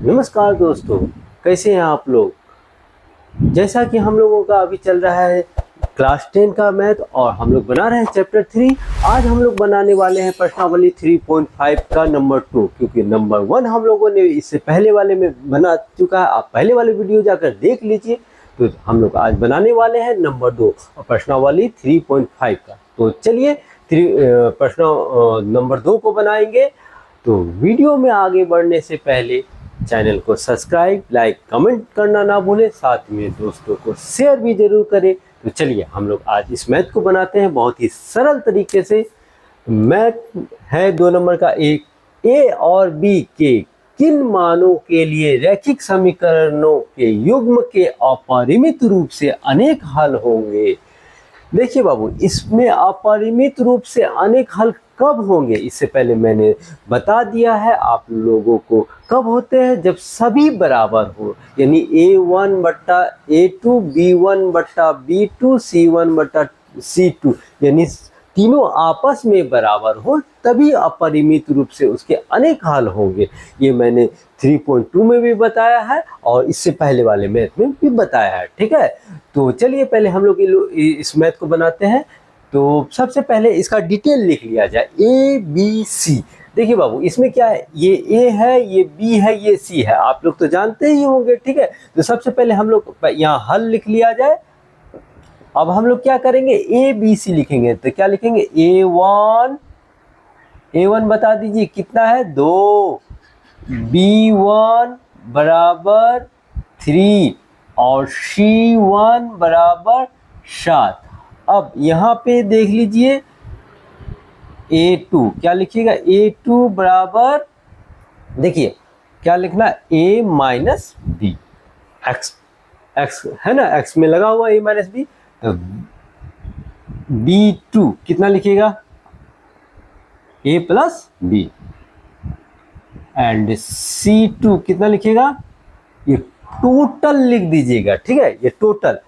नमस्कार दोस्तों, कैसे हैं आप लोग। जैसा कि हम लोगों का अभी चल रहा है क्लास 10 का मैथ और हम लोग बना रहे हैं चैप्टर 3। आज हम लोग बनाने वाले हैं प्रश्नावली 3.5 का नंबर 2, क्योंकि नंबर 1 हम लोगों ने इससे पहले वाले में बना चुका है। आप पहले वाले वीडियो जाकर देख लीजिए। तो हम लोग आज बनाने वाले हैं नंबर 2 और प्रश्नावली 3.5 का। तो चलिए प्रश्न नंबर 2 को बनाएंगे। तो वीडियो में आगे बढ़ने से पहले चैनल को सब्सक्राइब, लाइक, कमेंट करना ना भूलें, साथ में दोस्तों को शेयर भी जरूर करें। तो चलिए हम लोग आज इस मैथ को बनाते हैं बहुत ही सरल तरीके से। मैथ है 2 नंबर का। एक ए और बी के किन मानों के लिए रैखिक समीकरणों के युग्म के अपरिमित रूप से अनेक हल होंगे। देखिए बाबू, इसमें अपरिमित रूप से अनेक हल कब होंगे, इससे पहले मैंने बता दिया है आप लोगों को। कब होते हैं? जब सभी बराबर हो, यानी A1 बट्टा A2, B1 बट्टा B2, C1 बट्टा C2, यानी तीनों आपस में बराबर हो, तभी अपरिमित रूप से उसके अनेक हल होंगे। ये मैंने 3.2 में भी बताया है और इससे पहले वाले मैथ में भी बताया है। ठीक है, तो चलिए पहले हम लोग इस मैथ को बनाते हैं। तो सबसे पहले इसका डिटेल लिख लिया जाए। ABC। देखिए बाबू, इसमें क्या है, ये A है, ये B है, ये C है, आप लोग तो जानते ही होंगे। ठीक है, तो सबसे पहले हम लोग यहाँ हल लिख लिया जाए। अब हम लोग क्या करेंगे, ABC लिखेंगे। तो क्या लिखेंगे, A1 बता दीजिए कितना है, 2, B1 बराबर 3 और C1 बराबर 7। अब यहाँ पे देख लीजिए A2, क्या लिखिएगा, A2 बराबर, देखिए क्या लिखना, A माइनस बी, एक्स है ना, एक्स में लगा हुआ A माइनस बी। तो B2 कितना लिखिएगा, A plus B, and C2 कितना लिखिएगा, ये टोटल लिख दीजिएगा। ठीक है, ये total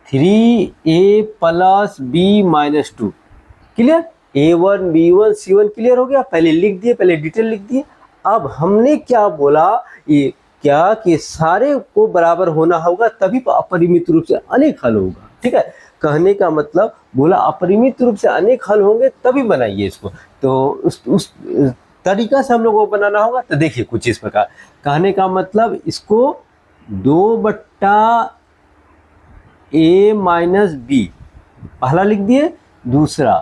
3A plus B minus 2। Clear, A1 B1 C1 clear हो गया। पहले लिख दिए, पहले डिटेल लिख दिए। अब हमने क्या बोला, ये क्या कि सारे को बराबर होना होगा, तभी अपरिमित रूप से अनेक हल होगा। ठीक है, कहने का मतलब बोला अपरिमित रूप से अनेक हल होंगे तभी बनाइए इसको। तो उस तरीका से हम लोगों को बनाना होगा। तो देखिए कुछ इस प्रकार, कहने का मतलब इसको 2 बट्टा A माइनस बी पहला लिख दिए, दूसरा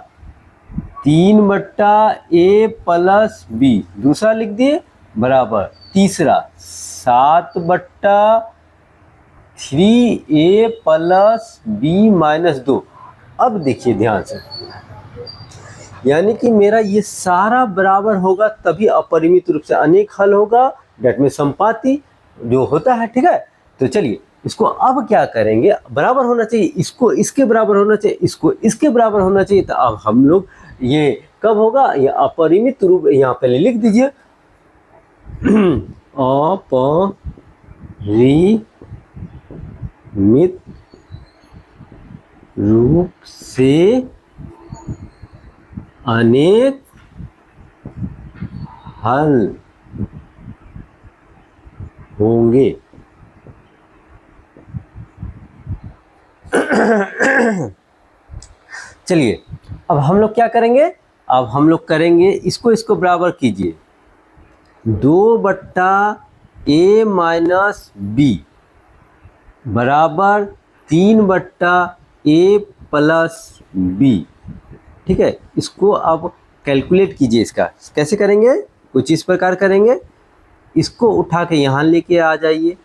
3 बट्टा A प्लस बी दूसरा लिख दिए, बराबर तीसरा 7 बट्टा 3A प्लस बी माइनस 2। अब देखिए ध्यान से, यानी कि मेरा ये सारा बराबर होगा तभी अपरिमित रूप से अनेक हल होगा, डेट में संपाती जो होता है। ठीक है, तो चलिए इसको अब क्या करेंगे, बराबर होना चाहिए, इसको इसके बराबर होना चाहिए, इसको इसके बराबर होना चाहिए। तो अब हम लोग ये कब होगा, ये अपरिमित रूप, यहाँ पहले लिख दीजिए अपरिमित रूप से अनेक हल होंगे। चलिए अब हम लोग क्या करेंगे, अब हम लोग करेंगे इसको बराबर कीजिए, 2 बट्टा A माइनस बी बराबर 3 बट्टा A प्लस बी। ठीक है, इसको अब कैलकुलेट कीजिए। इसका कैसे करेंगे, कुछ इस प्रकार करेंगे, इसको उठा के यहाँ लेके आ जाइए,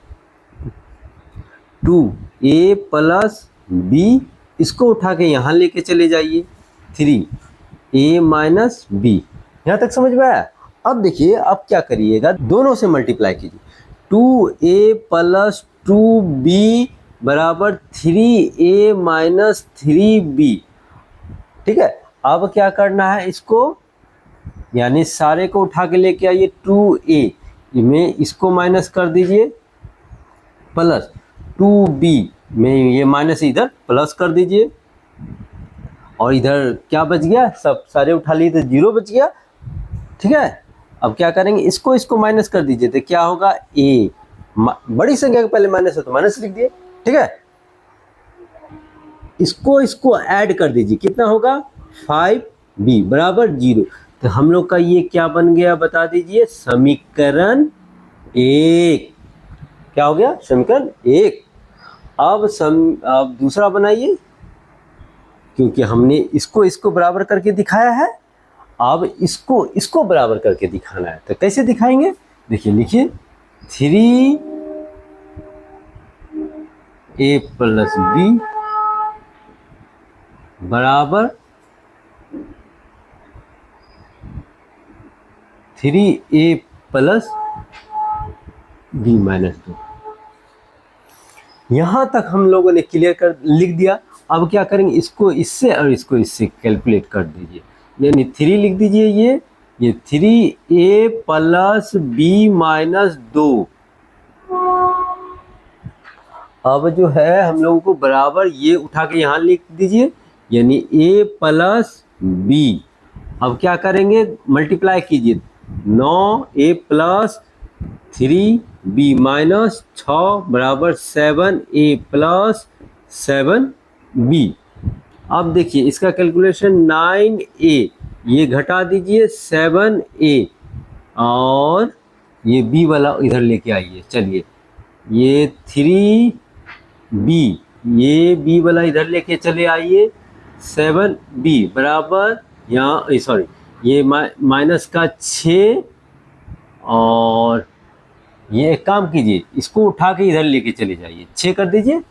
2A प्लस बी, इसको उठा के यहाँ लेके चले जाइए, 3A माइनस बी। यहाँ तक समझ में आया। अब देखिए, अब क्या करिएगा, दोनों से मल्टीप्लाई कीजिए, 2A प्लस 2B बराबर 3A माइनस 3B। ठीक है, अब क्या करना है, इसको यानी सारे को उठा के लेके आइए, 2A में इसको माइनस कर दीजिए, प्लस 2B में ये माइनस इधर प्लस कर दीजिए, और इधर क्या बच गया, सब सारे उठा लिए तो 0 बच गया। ठीक है, अब क्या करेंगे, इसको इसको माइनस कर दीजिए तो क्या होगा, a, बड़ी संख्या के पहले माइनस है तो माइनस लिख दिए, ठीक है। इसको इसको ऐड कर दीजिए, कितना होगा, 5b बराबर 0। तो हम लोग का ये क्या बन गया बता दीजिए, समीकरण 1। क्या हो गया, समीकरण 1। अब दूसरा बनाइए, क्योंकि हमने इसको इसको बराबर करके दिखाया है, अब इसको इसको बराबर करके दिखाना है। तो कैसे दिखाएंगे, देखिए लिखिए, 3a प्लस b बराबर 3a प्लस b माइनस 2। यहाँ तक हम लोगों ने क्लियर कर लिख दिया। अब क्या करेंगे, इसको इससे और इसको इससे कैलकुलेट कर दीजिए, यानी 3 लिख दीजिए, ये 3a प्लस b माइनस 2। अब जो है हम लोगों को बराबर ये उठा के यहाँ लिख दीजिए, यानी a प्लस b। अब क्या करेंगे, मल्टीप्लाई कीजिए, 9a प्लस 3b माइनस 6 बराबर 7a प्लस 7b। अब देखिए इसका कैलकुलेशन, 9a ये घटा दीजिए 7a, और ये b वाला इधर लेके आइए। चलिए, ये 3b, ये b वाला इधर लेके चले आइए, 7b बराबर यहाँ सॉरी ये माइनस का 6, और ये एक काम कीजिए, इसको उठा के इधर लेके चले जाइए, 6 कर दीजिए,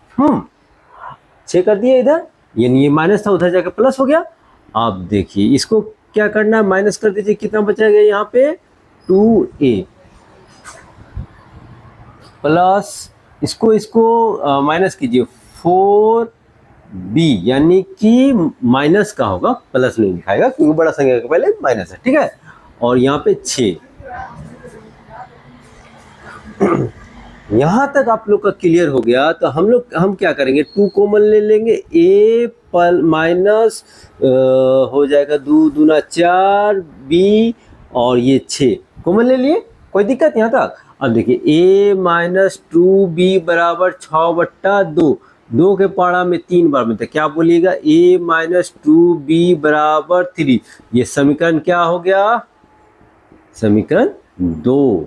6 कर दिए इधर, यानी ये माइनस था उधर जाके प्लस हो गया। अब देखिए इसको क्या करना है, माइनस कर दीजिए, कितना बचेगा यहाँ पे, 2a प्लस इसको इसको माइनस कीजिए, 4b, यानी कि माइनस का होगा, प्लस नहीं दिखाएगा क्योंकि बड़ा संख्या के पहले माइनस है, ठीक है। और यहाँ पे 6। यहाँ तक आप लोग का क्लियर हो गया। तो हम क्या करेंगे, 2 कॉमन ले लेंगे, a माइनस हो जाएगा 2 दूना 4, b और ये 6 कॉमन ले लिए, कोई दिक्कत यहाँ तक। अब देखिए a माइनस 2b बराबर 6/2, 2 के पारा में 3 बार में, तो क्या बोलिएगा, a माइनस 2b बराबर 3। ये समीकरण क्या हो गया, समीकरण 2।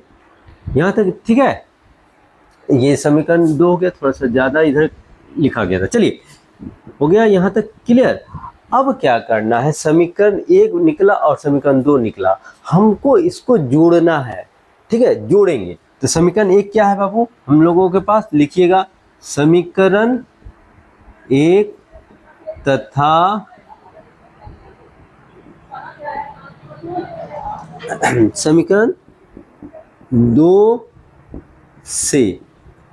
यहाँ तक ठीक है, ये समीकरण 2 हो गया, थोड़ा सा ज़्यादा इधर लिखा गया था। चलिए, हो गया यहाँ तक क्लियर। अब क्या करना है, समीकरण 1 निकला और समीकरण 2 निकला, हमको इसको जोड़ना है, ठीक है, जोड़ेंगे। तो समीकरण 1 क्या है बाबू, हम लोगों के पास लिखिएगा, समीकरण 1 तथा समीकरण 2 से,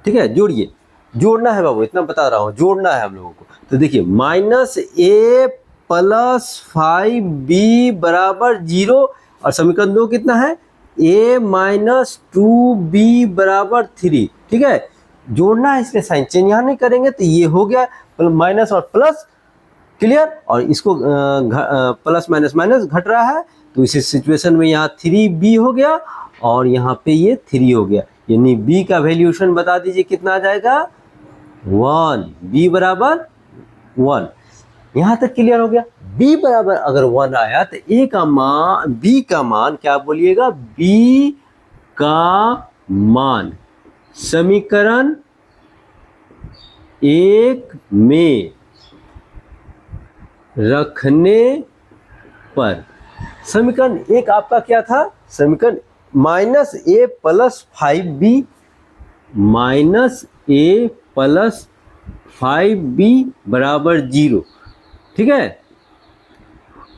ठीक है, जोड़िए, जोड़ना है बाबू, इतना बता रहा हूँ, जोड़ना है हम लोगों को। तो देखिए, माइनस a प्लस 5b बराबर 0, और समीकरण 2 कितना है, a माइनस 2b बराबर 3, ठीक है। जोड़ना है, इसलिए साइन चेंज यहाँ नहीं करेंगे, तो ये हो गया माइनस और प्लस, क्लियर। और इसको प्लस माइनस माइनस घट रहा है, तो इसी सिचुएशन में यहाँ 3b हो गया और यहाँ पे ये 3 हो गया, यानी b का वैल्यूशन बता दीजिए कितना आ जाएगा, 1, b बराबर 1। यहाँ तक क्लियर हो गया। b बराबर अगर 1 आया तो a का मान, b का मान क्या बोलिएगा, b का मान समीकरण 1 में रखने पर, समीकरण 1 आपका क्या था, समीकरण minus a plus 5b, minus a plus 5b बराबर 0, ठीक है।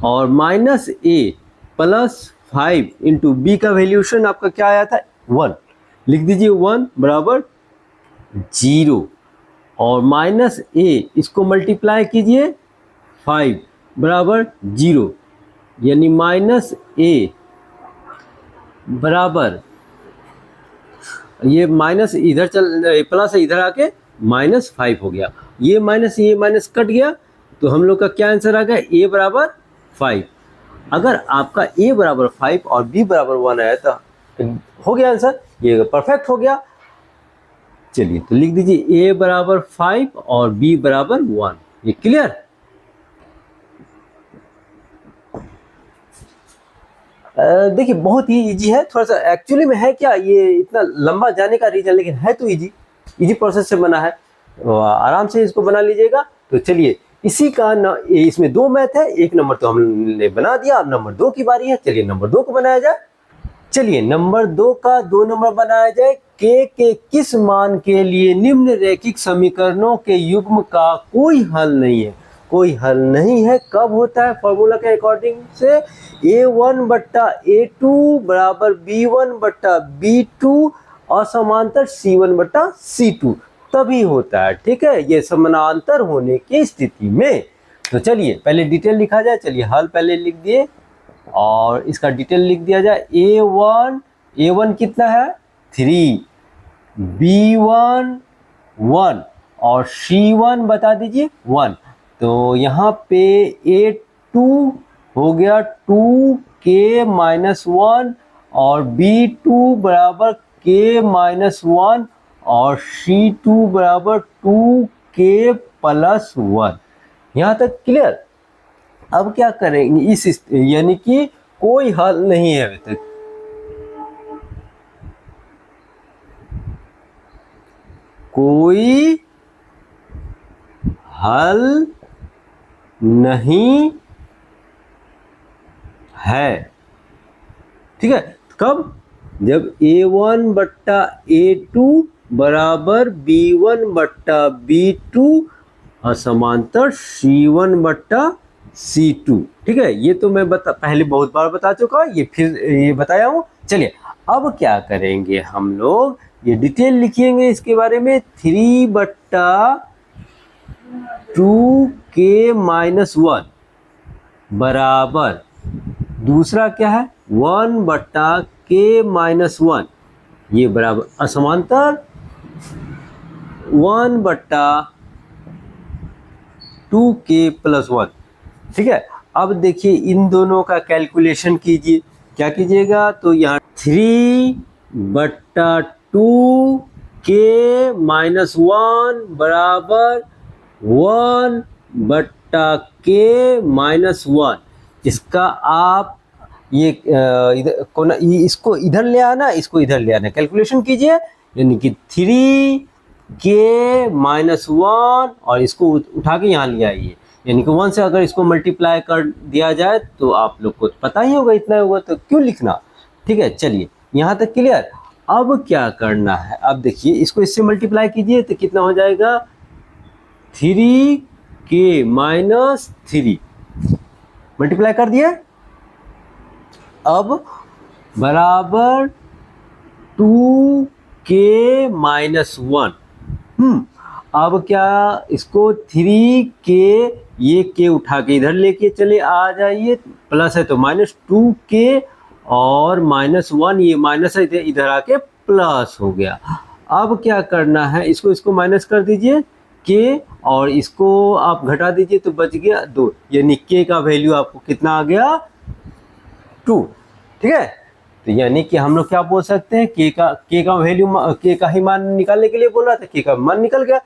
और minus a plus 5 into b का वैल्यूशन आपका क्या आया था, 1, लिख दीजिए, 1 बराबर 0, और माइनस a इसको मल्टीप्लाई कीजिए, 5 बराबर 0, यानी माइनस a बराबर, ये माइनस इधर प्लस इधर आके माइनस 5 हो गया, ये माइनस कट गया, तो हम लोग का क्या आंसर आ गया, a बराबर 5। अगर आपका a बराबर 5 और b बराबर 1 आया तो हो गया आंसर, ये परफेक्ट हो गया। चलिए तो लिख दीजिए a बराबर 5 और b बराबर 1, ये क्लियर। देखिए बहुत ही इजी है, थोड़ा सा एक्चुअली में है क्या, ये इतना लंबा जाने का रीजन, लेकिन है तो इजी प्रोसेस से बना है, तो आराम से इसको बना लीजिएगा। तो चलिए इसी का इसमें 2 मैथ है, 1 नंबर तो हमने बना दिया, अब नंबर 2 की बारी है। चलिए नंबर 2 को बनाया जाए। चलिए नंबर 2 का 2 नंबर बनाया जाए। के किस मान के लिए निम्न रैखिक समीकरणों के युग्म का कोई हल नहीं है। कोई हल नहीं है कब होता है, फॉर्मूला के अकॉर्डिंग से a1 बट्टा a2 बराबर b1 बट्टा b2 और समांतर c1 बट्टा c2 तभी होता है, ठीक है, ये समानांतर होने की स्थिति में। तो चलिए पहले डिटेल लिखा जाए। चलिए हल पहले लिख दिए और इसका डिटेल लिख दिया जाए। a1 कितना है 3, b1 1 और c1 बता दीजिए 1। तो यहाँ पे a2 हो गया 2k माइनस 1 और b2 बराबर k माइनस 1 और c2 बराबर 2k प्लस 1। यहाँ तक क्लियर। अब क्या करेंगे इस यानी कि कोई हल नहीं है अभी तक, कोई हल नहीं है, ठीक है। कब, जब a1 बट्टा a2 बराबर b1 बट्टा b2 और समांतर c1 बट्टा c2, ठीक है। ये तो मैं पहले बहुत बार बता चुका, ये फिर ये बताया हूँ। चलिए अब क्या करेंगे हम लोग, ये डिटेल लिखेंगे इसके बारे में। 3 बट्टा 2k माइनस 1 बराबर दूसरा क्या है 1 बट्टा k माइनस 1, ये बराबर असमांतर 1 बट्टा 2k प्लस 1, ठीक है। अब देखिए इन दोनों का कैलकुलेशन कीजिए। क्या कीजिएगा, तो यहाँ 3 बट्टा 2k माइनस 1 बराबर 1 बट्टा k माइनस 1, इसका आप ये इसको इधर ले आना, इसको इधर ले आना, कैलकुलेशन कीजिए। यानी कि 3k माइनस 1 और इसको उठा के यहाँ ले आइए, यानी कि 1 से अगर इसको मल्टीप्लाई कर दिया जाए तो आप लोग को पता ही होगा इतना होगा, तो क्यों लिखना, ठीक है। चलिए यहाँ तक क्लियर। अब क्या करना है, अब देखिए इसको इससे मल्टीप्लाई कीजिए तो कितना हो जाएगा 3k माइनस 3, मल्टीप्लाई कर दिया। अब बराबर 2k माइनस 1। अब क्या, इसको 3k ये k उठा के इधर लेके चले आ जाइए, प्लस है तो माइनस 2k और माइनस 1, ये माइनस है इधर आके प्लस हो गया। अब क्या करना है, इसको माइनस कर दीजिए k और इसको आप घटा दीजिए तो बच गया 2, यानी k का वैल्यू आपको कितना आ गया 2, ठीक है। तो यानी कि हम लोग क्या बोल सकते हैं, k का वैल्यू, k का ही मान निकालने के लिए बोल रहा था, k का मान निकल गया,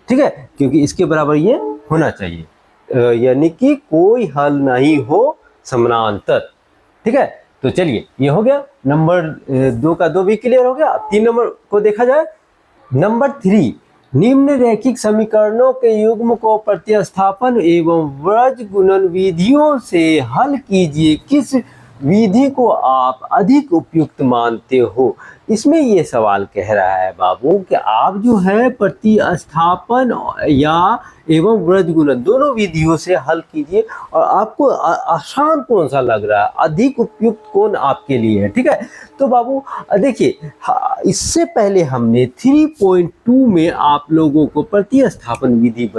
ठीक है, क्योंकि इसके बराबर ये होना चाहिए, यानी कि कोई हल नहीं हो समानांतर, ठीक है। तो चलिए ये हो गया, नंबर 2 का 2 भी क्लियर हो गया। 3 नंबर को देखा जाए। नंबर 3, निम्न रैखिक समीकरणों के युग्म को प्रतिस्थापन एवं व्रज गुणन विधियों से हल कीजिए। किस विधि को आप अधिक उपयुक्त मानते हो। इसमें ये सवाल कह रहा है बाबू कि आप जो है प्रतिस्थापन या एवं व्रज गुणन दोनों विधियों से हल कीजिए और आपको आसान कौन सा लग रहा है, अधिक उपयुक्त कौन आपके लिए है, ठीक है। तो बाबू देखिए, इससे पहले हमने 3.2 में आप लोगों को प्रतिस्थापन विधि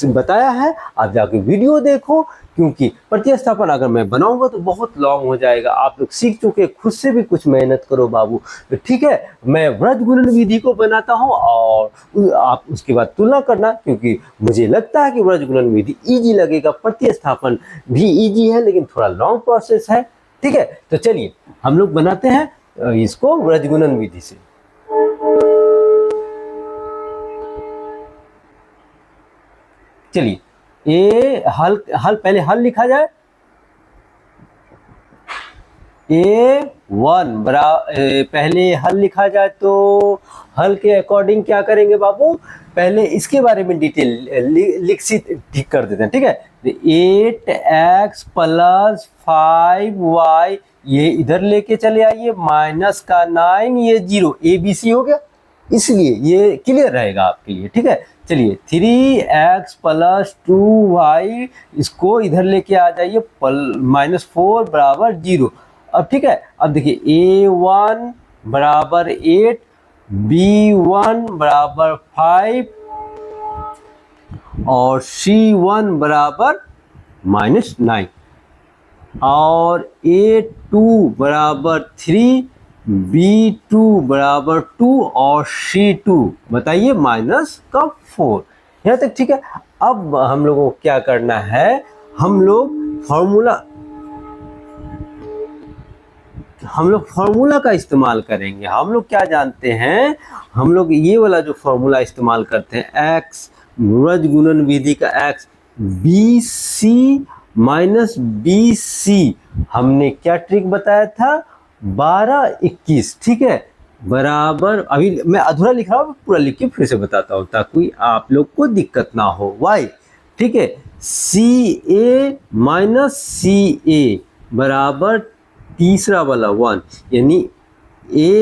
बताया है, आप जाके वीडियो देखो क्योंकि प्रतिस्थापन अगर मैं बनाऊंगा तो बहुत लॉन्ग हो जाएगा। आप लोग सीख चुके, खुद से भी कुछ मेहनत करो बाबू। तो ठीक है, मैं वृत्त गुणन विधि को बनाता हूँ और आप उसके बाद तुलना करना, क्योंकि मुझे लगता है कि वृत्त गुणन विधि इजी लगेगा। प्रतिस्थापन भी इजी है लेकिन थोड़ा लॉन्ग प्रोसेस है। ठीक है, तो चलिए हम लोग बनाते हैं इसको वृत्त गुणन विधि से। चलिए ए हल पहले हल लिखा जाए। A1 पहले हल लिखा जाए तो हल के अकॉर्डिंग क्या करेंगे बाबू, पहले इसके बारे में डिटेल ठीक कर देते हैं। ठीक है, 8x + 5y ये इधर लेके चले आइए, माइनस का 9 ये 0, ABC हो गया, इसलिए ये क्लियर रहेगा आपके लिए। ठीक है, चलिए 3x + 2y इसको इधर लेके आ जाइए, -4 = 0। अब ठीक है, अब देखिए A1 = 8, B1 = 5 और C1 = -9 और A2 = 3, B2 = 2 और C2 बताइए -4। यहाँ तक ठीक है। अब हम लोगों को क्या करना है, हम लोग फॉर्मूला का इस्तेमाल करेंगे। हम लोग क्या जानते हैं, हम लोग ये वाला जो फॉर्मूला इस्तेमाल करते हैं, x वृत्त गुणन विधि का x BC - BC, हमने क्या ट्रिक बताया था, 12 21। ठीक है, बराबर, अभी मैं अधूरा लिख रहा हूँ, पूरा लिख के फिर से बताता हूँ ताकि आप लोग को दिक्कत ना हो। y ठीक है, CA - CA बराबर तीसरा वाला 1, यानी AB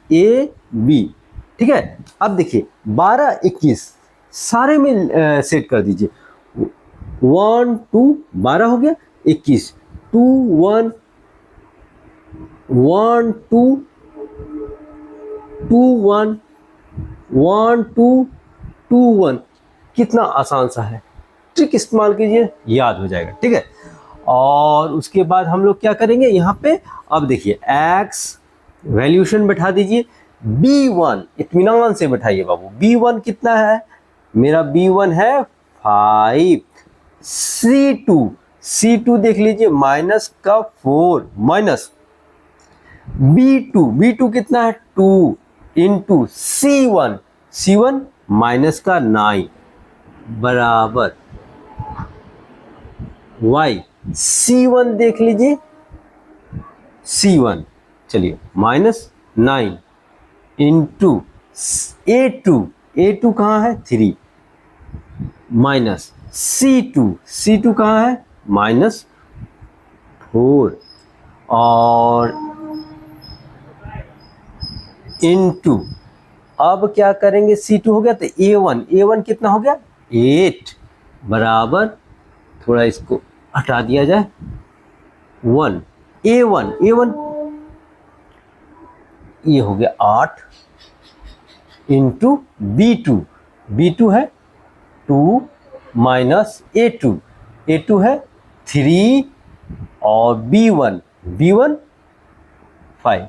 - AB। ठीक है, अब देखिए 12 21 सारे में सेट कर दीजिए। 1 2 12 हो गया, 21 2 1 1 2 2 1 1 2 2 1। कितना आसान सा है, ट्रिक इस्तेमाल कीजिए, याद हो जाएगा। ठीक है, और उसके बाद हम लोग क्या करेंगे यहाँ पे, अब देखिए x वैल्यूशन बैठा दीजिए, B1 इत्मीनान से बैठाइए बाबू। B1 कितना है, मेरा B1 है 5। C2 देख लीजिए, -4 माइनस B2 कितना है 2 इंटू C1 -9 बराबर y। C1 देख लीजिए, C1 चलिए -9 इंटू A2 कहाँ है 3 माइनस C2 कहाँ है -4 और इंटू, अब क्या करेंगे, C2 हो गया तो A1 कितना हो गया 8 बराबर, थोड़ा इसको हटा दिया जाए, 1 A1 ये हो गया 8 इंटू B2 है 2 माइनस A2 है 3 और B1 5।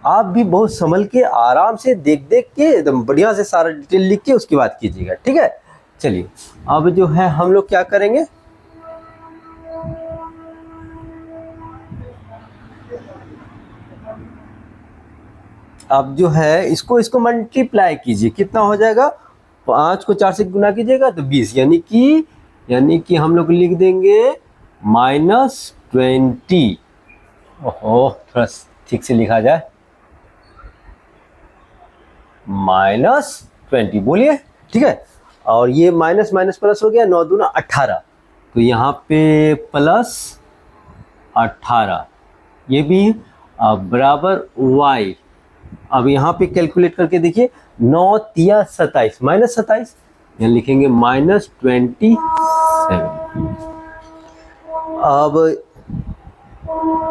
आप भी बहुत संभल के आराम से देख के एकदम बढ़िया से सारा डिटेल लिख के उसके बाद कीजिएगा। ठीक है, चलिए अब जो है हम लोग क्या करेंगे, अब जो है इसको मल्टीप्लाई कीजिए, कितना हो जाएगा, 5 को 4 से गुना कीजिएगा तो 20, यानी कि हम लोग लिख देंगे -20। ओहो, थोड़ा ठीक से लिखा जाए, -20 बोलिए। ठीक है, और ये माइनस प्लस हो गया, 9 दूना 18, तो यहाँ पे +18 ये भी बराबर y। अब यहाँ पे कैलकुलेट करके देखिए, 9 तिया 27 -27, यहाँ लिखेंगे -27। अब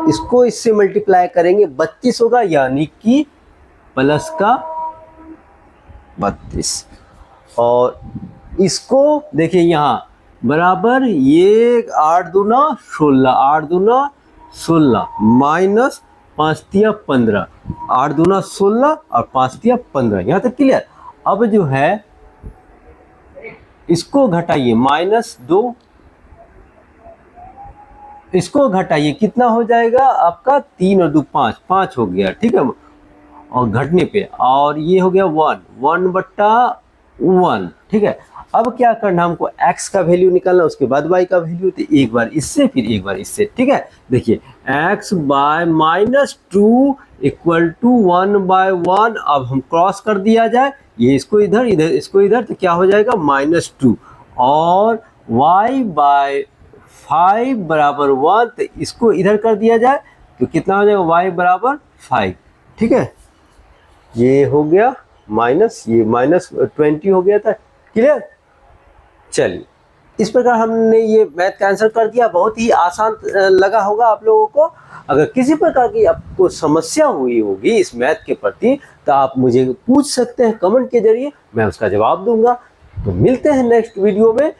इसको इससे मल्टीप्लाई करेंगे, 32 होगा, यानी कि प्लस का 32 और इसको देखिए यहाँ बराबर ये 8 दूना 16, 8 दूना 16 माइनस 5 तिया 15, 8 दूना 16 और 5 तिया 15, यहाँ तक क्लियर। अब जो है इसको घटाइए -2, इसको घटाइए कितना हो जाएगा आपका 3 और 2 5, 5 हो गया, ठीक है। और घटने पे और ये हो गया 1, 1/1, ठीक है। अब क्या करना हमको x का वैल्यू निकालना, उसके बाद y का वैल्यू, तो एक बार इससे फिर एक बार इससे, ठीक है। देखिए x बाय -2 इक्वल टू 1/1। अब हम क्रॉस कर दिया जाए, ये इसको इधर, इधर इसको इधर, तो क्या हो जाएगा -2, और y बाय 5 बराबर 1, तो इसको इधर कर दिया जाए तो कितना हो जाएगा y बराबर 5, ठीक है। ये हो गया माइनस, ये -20 हो गया था, क्लियर। चलिए इस प्रकार हमने ये मैथ का आंसर कर दिया। बहुत ही आसान लगा होगा आप लोगों को। अगर किसी प्रकार की आपको समस्या हुई होगी इस मैथ के प्रति तो आप मुझे पूछ सकते हैं कमेंट के जरिए, मैं उसका जवाब दूंगा। तो मिलते हैं नेक्स्ट वीडियो में।